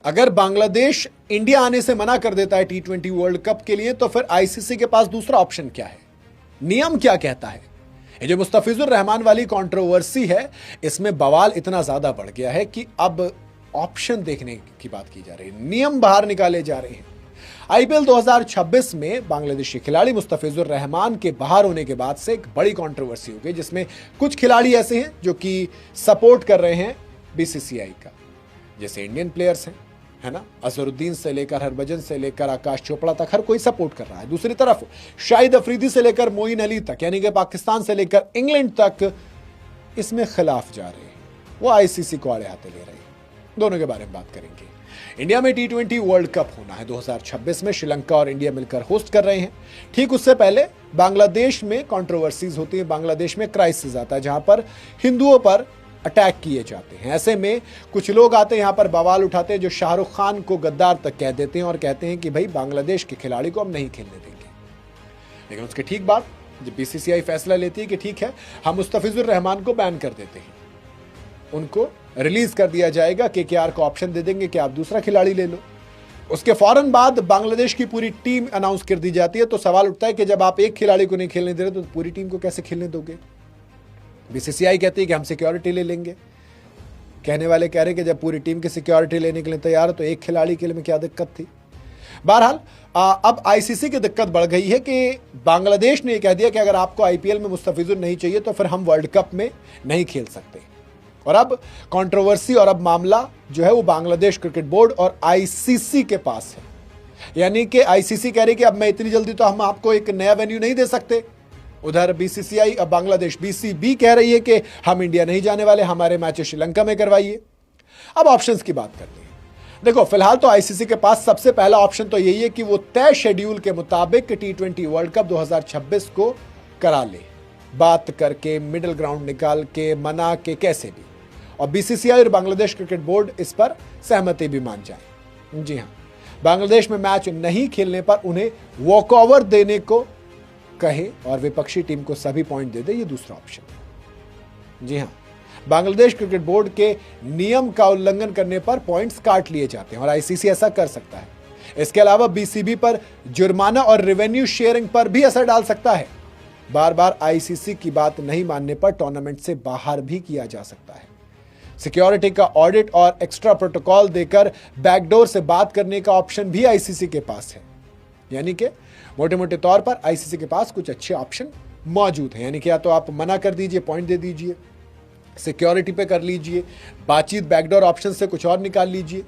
अगर बांग्लादेश इंडिया आने से मना कर देता है T20 वर्ल्ड कप के लिए, तो फिर आईसीसी के पास दूसरा ऑप्शन क्या है? नियम क्या कहता है? ये जो मुस्तफिजुर रहमान वाली कंट्रोवर्सी है, इसमें बवाल इतना ज्यादा बढ़ गया है कि अब ऑप्शन देखने की बात की जा रही है, नियम बाहर निकाले जा रहे हैं। आईपीएल 2026 में बांग्लादेशी खिलाड़ी मुस्तफिजुर रहमान के बाहर होने के बाद से एक बड़ी कंट्रोवर्सी हो गई, जिसमें कुछ खिलाड़ी ऐसे हैं जो कि सपोर्ट कर रहे हैं बीसीसीआई का, जैसे इंडियन प्लेयर्स हैं, है ना, अजहरुद्दीन से लेकर हरभजन से लेकर आकाश चोपड़ा तक हर कोई सपोर्ट कर रहा है। दूसरी तरफ शाहिद अफरीदी से लेकर मोइन अली तक, यानी कि पाकिस्तान से लेकर इंग्लैंड तक इसमें खिलाफ जा रहे हैं, वो आईसीसी को आड़े हाथे ले रहे हैं। दोनों के बारे में बात करेंगे। इंडिया में T20 वर्ल्ड कप होना है 2026 में, श्रीलंका और इंडिया मिलकर होस्ट कर रहे हैं। ठीक उससे पहले बांग्लादेश में कंट्रोवर्सीज होती है, बांग्लादेश में क्राइसिस आता है जहां पर हिंदुओं पर अटैक किए जाते हैं। ऐसे में कुछ लोग आते हैं यहां पर बवाल उठाते हैं, जो शाहरुख खान को गद्दार तक कह देते हैं और कहते हैं कि भाई बांग्लादेश के खिलाड़ी को हम नहीं खेलने देंगे। लेकिन उसके ठीक बाद जब बीसीसीआई फैसला लेती है कि ठीक है, हम मुस्तफिजुर रहमान को बैन कर देते हैं, उनको रिलीज कर दिया जाएगा, केकेआर को ऑप्शन दे देंगे कि आप दूसरा खिलाड़ी ले लो। उसके फौरन बाद बांग्लादेश की पूरी टीम अनाउंस कर दी जाती है। तो सवाल उठता है कि जब आप एक खिलाड़ी को नहीं खेलने दे रहे तो पूरी टीम को कैसे खेलने दोगे? बीसीसीआई कहती है कि हम सिक्योरिटी ले लेंगे। कहने वाले कह रहे हैं कि जब पूरी टीम की सिक्योरिटी लेने के लिए तैयार है तो एक खिलाड़ी के लिए में क्या दिक्कत थी? बहरहाल अब आईसीसी की दिक्कत बढ़ गई है कि बांग्लादेश ने कह दिया कि अगर आपको आईपीएल में मुस्तफिजुर नहीं चाहिए तो फिर हम वर्ल्ड कप में नहीं खेल सकते। और अब कंट्रोवर्सी और अब मामला जो है वो बांग्लादेश क्रिकेट बोर्ड और आईसीसी के पास है। यानी कि आईसीसी कह रही कि अब मैं इतनी जल्दी तो हम आपको एक नया वेन्यू नहीं दे सकते। उधर बीसीसीआई, अब बांग्लादेश बीसीबी कह रही है कि हम इंडिया नहीं जाने वाले, हमारे मैचेस श्रीलंका में करवाइए। अब ऑप्शंस की बात करते हैं। देखो, फिलहाल तो आईसीसी के पास सबसे पहला ऑप्शन तो यही है कि वो तय शेड्यूल के मुताबिक T20 वर्ल्ड कप 2026 को करा ले, बात करके, मिडिल ग्राउंड निकाल के, मना के, कैसे भी। और बीसीसीआई और बांग्लादेश क्रिकेट बोर्ड इस पर सहमति भी मान जाए। जी हाँ, बांग्लादेश में मैच नहीं खेलने पर उन्हें वॉकओवर देने को कहे और विपक्षी टीम को सभी पॉइंट दे दे, ये दूसरा ऑप्शन। जी हाँ, बांग्लादेश क्रिकेट बोर्ड के नियम का उल्लंघन करने पर पॉइंट्स काट लिए जाते हैं और आईसीसी ऐसा कर सकता है। इसके अलावा बीसीबी पर जुर्माना और रेवेन्यू शेयरिंग पर भी असर डाल सकता है। बार बार आईसीसी की बात नहीं मानने पर टूर्नामेंट से बाहर भी किया जा सकता है। सिक्योरिटी का ऑडिट और एक्स्ट्रा प्रोटोकॉल देकर बैकडोर से बात करने का ऑप्शन भी आईसीसी के पास है। यानी कि मोटे मोटे तौर पर आईसीसी के पास कुछ अच्छे ऑप्शन मौजूद हैं। यानी कि या तो आप मना कर दीजिए, पॉइंट दे दीजिए, सिक्योरिटी पे कर लीजिए, बातचीत बैकडोर ऑप्शन से कुछ और निकाल लीजिए।